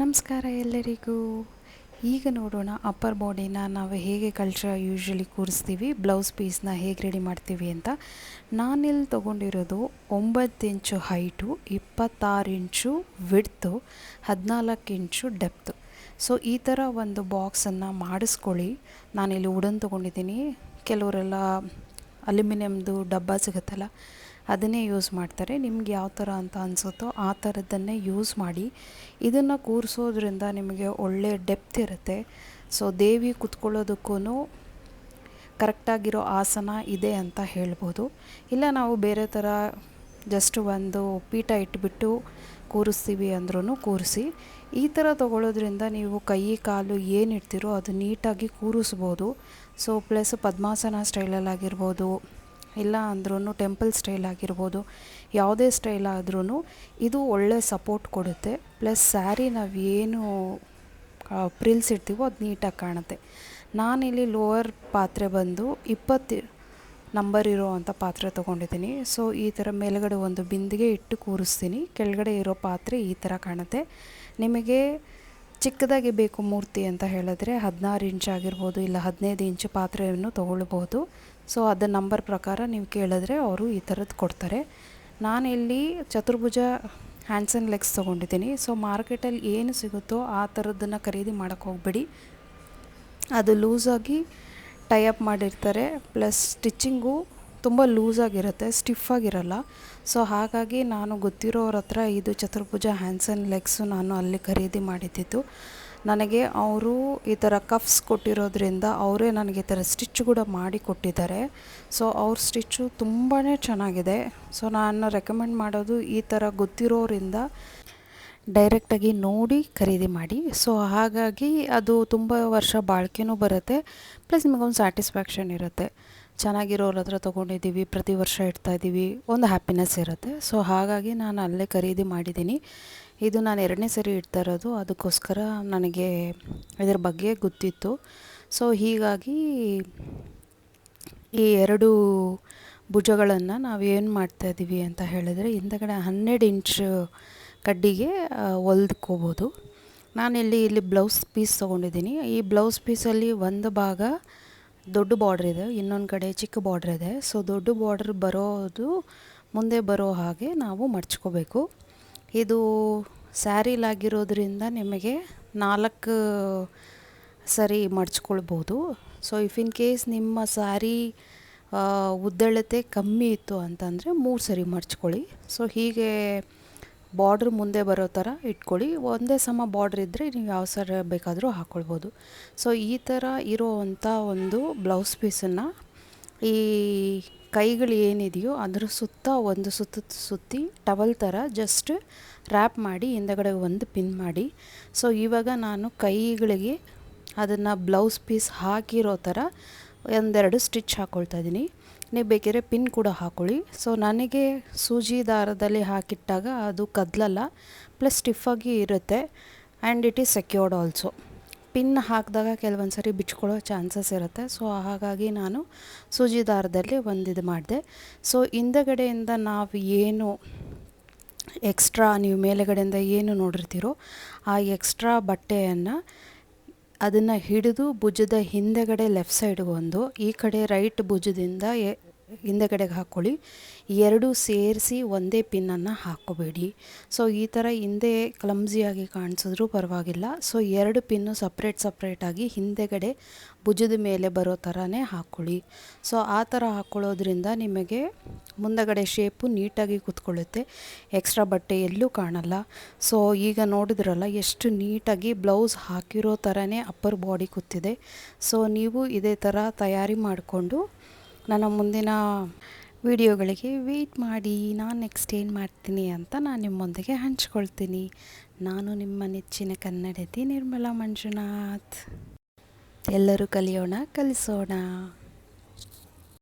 ನಮಸ್ಕಾರ ಎಲ್ಲರಿಗೂ. ಈಗ ನೋಡೋಣ ಅಪ್ಪರ್ ಬಾಡಿನ ನಾವು ಹೇಗೆ ಯೂಶ್ವಲಿ ಕೂರಿಸ್ತೀವಿ, ಬ್ಲೌಸ್ ಪೀಸ್ನ ಹೇಗೆ ರೆಡಿ ಮಾಡ್ತೀವಿ ಅಂತ. ನಾನಿಲ್ಲಿ ತೊಗೊಂಡಿರೋದು 9 ಇಂಚು ಹೈಟು, 26 ಇಂಚು ವಿಡ್ತು, 14 ಇಂಚು ಡೆಪ್ತು. ಸೊ ಈ ಥರ ಒಂದು ಬಾಕ್ಸನ್ನು ಮಾಡಿಸ್ಕೊಳ್ಳಿ. ನಾನಿಲ್ಲಿ ವುಡನ್ ತೊಗೊಂಡಿದ್ದೀನಿ. ಕೆಲವರೆಲ್ಲ ಅಲ್ಯೂಮಿನಿಯಮ್ದು ಡಬ್ಬ ಸಿಗುತ್ತಲ್ಲ, ಅದನ್ನೇ ಯೂಸ್ ಮಾಡ್ತಾರೆ. ನಿಮ್ಗೆ ಯಾವ ಥರ ಅಂತ ಅನಿಸುತ್ತೋ ಆ ಥರದ್ದನ್ನೇ ಯೂಸ್ ಮಾಡಿ. ಇದನ್ನು ಕೂರಿಸೋದ್ರಿಂದ ನಿಮಗೆ ಒಳ್ಳೆ ಡೆಪ್ತ್ ಇರುತ್ತೆ. ಸೊ ದೇವಿ ಕುತ್ಕೊಳ್ಳೋದಕ್ಕೂ ಕರೆಕ್ಟಾಗಿರೋ ಆಸನ ಇದೆ ಅಂತ ಹೇಳ್ಬೋದು. ಇಲ್ಲ ನಾವು ಬೇರೆ ಥರ ಜಸ್ಟ್ ಒಂದು ಪೀಠ ಇಟ್ಬಿಟ್ಟು ಕೂರಿಸ್ತೀವಿ ಅಂದ್ರೂ ಕೂರಿಸಿ. ಈ ಥರ ತೊಗೊಳ್ಳೋದ್ರಿಂದ ನೀವು ಕೈ ಕಾಲು ಏನಿಡ್ತೀರೋ ಅದು ನೀಟಾಗಿ ಕೂರಿಸ್ಬೋದು. ಸೊ ಪ್ಲಸ್ ಪದ್ಮಾಸನ ಸ್ಟೈಲಲ್ಲಾಗಿರ್ಬೋದು, ಇಲ್ಲ ಅಂದ್ರೂ ಟೆಂಪಲ್ ಸ್ಟೈಲ್ ಆಗಿರ್ಬೋದು, ಯಾವುದೇ ಸ್ಟೈಲ್ ಆದ್ರೂ ಇದು ಒಳ್ಳೆ ಸಪೋರ್ಟ್ ಕೊಡುತ್ತೆ. ಪ್ಲಸ್ ಸ್ಯಾರಿ ನಾವು ಏನು ಪ್ರಿಲ್ಸ್ ಇಡ್ತೀವೋ ಅದು ನೀಟಾಗಿ ಕಾಣುತ್ತೆ. ನಾನಿಲ್ಲಿ ಲೋವರ್ ಪಾತ್ರೆ ಬಂದು 20 ನಂಬರ್ ಇರೋ ಅಂಥ ಪಾತ್ರೆ ತೊಗೊಂಡಿದ್ದೀನಿ. ಸೊ ಈ ಥರ ಮೇಲ್ಗಡೆ ಒಂದು ಬಿಂದಿಗೆ ಇಟ್ಟು ಕೂರಿಸ್ತೀನಿ. ಕೆಳಗಡೆ ಇರೋ ಪಾತ್ರೆ ಈ ಥರ ಕಾಣುತ್ತೆ. ನಿಮಗೆ ಚಿಕ್ಕದಾಗಿ ಬೇಕು ಮೂರ್ತಿ ಅಂತ ಹೇಳಿದ್ರೆ 16 ಇಂಚ್ ಆಗಿರ್ಬೋದು, ಇಲ್ಲ 15 ಇಂಚು ಪಾತ್ರೆಯನ್ನು ತೊಗೊಳ್ಬೋದು. ಸೊ ಅದರ ನಂಬರ್ ಪ್ರಕಾರ ನೀವು ಕೇಳಿದ್ರೆ ಅವರು ಈ ಥರದ್ದು ಕೊಡ್ತಾರೆ. ನಾನಿಲ್ಲಿ ಚತುರ್ಭುಜ ಹ್ಯಾಂಡ್ಸ್ ಆ್ಯಂಡ್ ಲೆಗ್ಸ್ ತೊಗೊಂಡಿದ್ದೀನಿ. ಸೊ ಮಾರ್ಕೆಟಲ್ಲಿ ಏನು ಸಿಗುತ್ತೋ ಆ ಥರದ್ದನ್ನು ಖರೀದಿ ಮಾಡೋಕ್ಕೆ ಹೋಗಬೇಡಿ. ಅದು ಲೂಸಾಗಿ ಟೈಅಪ್ ಮಾಡಿರ್ತಾರೆ. ಪ್ಲಸ್ ಸ್ಟಿಚ್ಚಿಂಗು ತುಂಬ ಲೂಸಾಗಿರುತ್ತೆ, ಸ್ಟಿಫಾಗಿರಲ್ಲ. ಸೊ ಹಾಗಾಗಿ ನಾನು ಗೊತ್ತಿರೋರ ಹತ್ರ ಇದು ಚತುರ್ಭುಜ ಹ್ಯಾಂಡ್ಸ್ ಆ್ಯಂಡ್ ಲೆಗ್ಸು ನಾನು ಅಲ್ಲಿ ಖರೀದಿ ಮಾಡಿದ್ದಿದ್ದು. ನನಗೆ ಅವರು ಈ ಥರ ಕಫ್ಸ್ ಕೊಟ್ಟಿರೋದ್ರಿಂದ ಅವರೇ ನನಗೆ ಈ ಥರ ಸ್ಟಿಚ್ ಕೂಡ ಮಾಡಿ ಕೊಟ್ಟಿದ್ದಾರೆ. ಸೊ ಅವ್ರ ಸ್ಟಿಚ್ಚು ತುಂಬಾ ಚೆನ್ನಾಗಿದೆ. ಸೊ ನಾನು ರೆಕಮೆಂಡ್ ಮಾಡೋದು ಈ ಥರ ಗೊತ್ತಿರೋರಿಂದ ಡೈರೆಕ್ಟಾಗಿ ನೋಡಿ ಖರೀದಿ ಮಾಡಿ. ಸೊ ಹಾಗಾಗಿ ಅದು ತುಂಬ ವರ್ಷ ಬಾಳಿಕೆನೂ ಬರುತ್ತೆ. ಪ್ಲಸ್ ನಿಮಗೊಂದು ಸ್ಯಾಟಿಸ್ಫ್ಯಾಕ್ಷನ್ ಇರುತ್ತೆ. ಚೆನ್ನಾಗಿರೋರ ಹತ್ರ ತೊಗೊಂಡಿದ್ದೀವಿ, ಪ್ರತಿ ವರ್ಷ ಇಡ್ತಾಯಿದ್ದೀವಿ, ಒಂದು ಹ್ಯಾಪಿನೆಸ್ ಇರುತ್ತೆ. ಸೊ ಹಾಗಾಗಿ ನಾನು ಅಲ್ಲೇ ಖರೀದಿ ಮಾಡಿದ್ದೀನಿ. ಇದು ನಾನು 2ನೇ ಸರಿ ಇಡ್ತಾ ಇರೋದು, ಅದಕ್ಕೋಸ್ಕರ ನನಗೆ ಇದರ ಬಗ್ಗೆ ಗೊತ್ತಿತ್ತು. ಸೊ ಹೀಗಾಗಿ ಈ 2 ಭುಜಗಳನ್ನು ನಾವು ಏನು ಮಾಡ್ತಾಯಿದ್ದೀವಿ ಅಂತ ಹೇಳಿದ್ರೆ, ಹಿಂದಗಡೆ 12 ಇಂಚ್ ಕಡ್ಡಿಗೆ ಹೊಲ್ದ್ಕೋಬೋದು. ಇಲ್ಲಿ ಬ್ಲೌಸ್ ಪೀಸ್ ತೊಗೊಂಡಿದ್ದೀನಿ. ಈ ಬ್ಲೌಸ್ ಪೀಸಲ್ಲಿ ಒಂದು ಭಾಗ ದೊಡ್ಡ ಬಾರ್ಡ್ರ್ ಇದೆ, ಇನ್ನೊಂದು ಕಡೆ ಚಿಕ್ಕ ಬಾರ್ಡ್ರ್ ಇದೆ. ಸೊ ದೊಡ್ಡ ಬಾರ್ಡ್ರ್ ಬರೋದು ಮುಂದೆ ಬರೋ ಹಾಗೆ ನಾವು ಮಡ್ಚ್ಕೋಬೇಕು. ಇದು ಸ್ಯಾರಿಲಾಗಿರೋದ್ರಿಂದ ನಿಮಗೆ 4 ಸರಿ ಮಡ್ಚ್ಕೊಳ್ಬೋದು. ಸೊ ಇಫ್ ಇನ್ ಕೇಸ್ ನಿಮ್ಮ ಸ್ಯಾರಿ ಉದ್ದಳತೆ ಕಮ್ಮಿ ಇತ್ತು ಅಂತಂದರೆ 3 ಸರಿ ಮಡ್ಚ್ಕೊಳ್ಳಿ. ಸೊ ಹೀಗೆ ಬಾರ್ಡ್ರ್ ಮುಂದೆ ಬರೋ ಥರ ಇಟ್ಕೊಳ್ಳಿ. ಒಂದೇ ಸಮ ಬಾರ್ಡ್ರ್ ಇದ್ದರೆ ನೀವು ಯಾವ ಸರ ಬೇಕಾದರೂ ಹಾಕ್ಕೊಳ್ಬೋದು. ಸೊ ಈ ಥರ ಇರೋವಂಥ ಒಂದು ಬ್ಲೌಸ್ ಪೀಸನ್ನು ಈ ಕೈಗಳು ಏನಿದೆಯೋ ಅದರ ಸುತ್ತ ಒಂದು ಸುತ್ತಿ ಟವಲ್ ಥರ ಜಸ್ಟ್ ರ್ಯಾಪ್ ಮಾಡಿ ಹಿಂದಗಡೆ ಒಂದು ಪಿನ್ ಮಾಡಿ. ಸೊ ಇವಾಗ ನಾನು ಕೈಗಳಿಗೆ ಅದನ್ನು ಬ್ಲೌಸ್ ಪೀಸ್ ಹಾಕಿರೋ ಥರ 1-2 ಸ್ಟಿಚ್ ಹಾಕ್ಕೊಳ್ತಾ ಇದ್ದೀನಿ. ನೀವು ಬೇಕಿದ್ರೆ ಪಿನ್ ಕೂಡ ಹಾಕ್ಕೊಳ್ಳಿ. ಸೊ ನನಗೆ ಸೂಜಿ ದಾರದಲ್ಲಿ ಹಾಕಿಟ್ಟಾಗ ಅದು ಕದಲಲ್ಲ, ಪ್ಲಸ್ ಸ್ಟಿಫಾಗಿ ಇರುತ್ತೆ and it is secured also. Pin ಹಾಕಿದಾಗ ಕೆಲವೊಂದು ಸರಿ ಬಿಚ್ಕೊಳ್ಳೋ ಚಾನ್ಸಸ್ ಇರುತ್ತೆ. ಸೊ ಹಾಗಾಗಿ ನಾನು ಸೂಜಿ ದಾರದಲ್ಲಿ ಇದು ಮಾಡಿದೆ. ಸೊ ಹಿಂದಗಡೆಯಿಂದ ನಾವು ಏನು ಎಕ್ಸ್ಟ್ರಾ ನೀವು ಮೇಲುಗಡೆಯಿಂದ ಏನು ನೋಡಿರ್ತೀರೋ ಆ ಎಕ್ಸ್ಟ್ರಾ ಬಟ್ಟೆಯನ್ನು ಅದನ್ನು ಹಿಡಿದು ಭುಜದ ಹಿಂದೆಗಡೆ ಲೆಫ್ಟ್ ಸೈಡ್ಗೆ ಒಂದು, ಈ ಕಡೆ ರೈಟ್ ಭುಜದಿಂದ ಹಿಂದೆಗಡೆಗೆ ಹಾಕ್ಕೊಳ್ಳಿ. 2 ಸೇರಿಸಿ ಒಂದೇ ಪಿನ್ನನ್ನು ಹಾಕ್ಕೋಬೇಡಿ. ಸೊ ಈ ಥರ ಹಿಂದೆ ಕ್ಲಮ್ಸಿಯಾಗಿ ಕಾಣಿಸಿದ್ರೂ ಪರವಾಗಿಲ್ಲ. ಸೊ 2 ಪಿನ್ನು ಸಪ್ರೇಟಾಗಿ ಹಿಂದೆಗಡೆ ಭುಜದ ಮೇಲೆ ಬರೋ ಥರನೇ ಹಾಕ್ಕೊಳ್ಳಿ. ಸೊ ಆ ಥರ ಹಾಕ್ಕೊಳ್ಳೋದ್ರಿಂದ ನಿಮಗೆ ಮುಂದಗಡೆ ಶೇಪು ನೀಟಾಗಿ ಕೂತ್ಕೊಳ್ಳುತ್ತೆ, ಎಕ್ಸ್ಟ್ರಾ ಬಟ್ಟೆ ಎಲ್ಲೂ ಕಾಣಲ್ಲ. ಸೊ ಈಗ ನೋಡಿದ್ರಲ್ಲ ಎಷ್ಟು ನೀಟಾಗಿ ಬ್ಲೌಸ್ ಹಾಕಿರೋ ಥರನೇ ಅಪ್ಪರ್ ಬಾಡಿ ಕೂತಿದೆ. ಸೊ ನೀವು ಇದೇ ಥರ ತಯಾರಿ ಮಾಡಿಕೊಂಡು ನನ್ನ ಮುಂದಿನ ವಿಡಿಯೋಗಳಿಗೆ ವೆಯ್ಟ್ ಮಾಡಿ. ನಾನು ನೆಕ್ಸ್ಟ್ ಏನು ಮಾಡ್ತೀನಿ ಅಂತ ನಾನು ನಿಮ್ಮೊಂದಿಗೆ ಹಂಚ್ಕೊಳ್ತೀನಿ. ನಾನು ನಿಮ್ಮ ನೆಚ್ಚಿನ ಕನ್ನಡತಿ ನಿರ್ಮಲಾ ಮಂಜುನಾಥ್. ಎಲ್ಲರೂ ಕಲಿಯೋಣ, ಕಲಿಸೋಣ.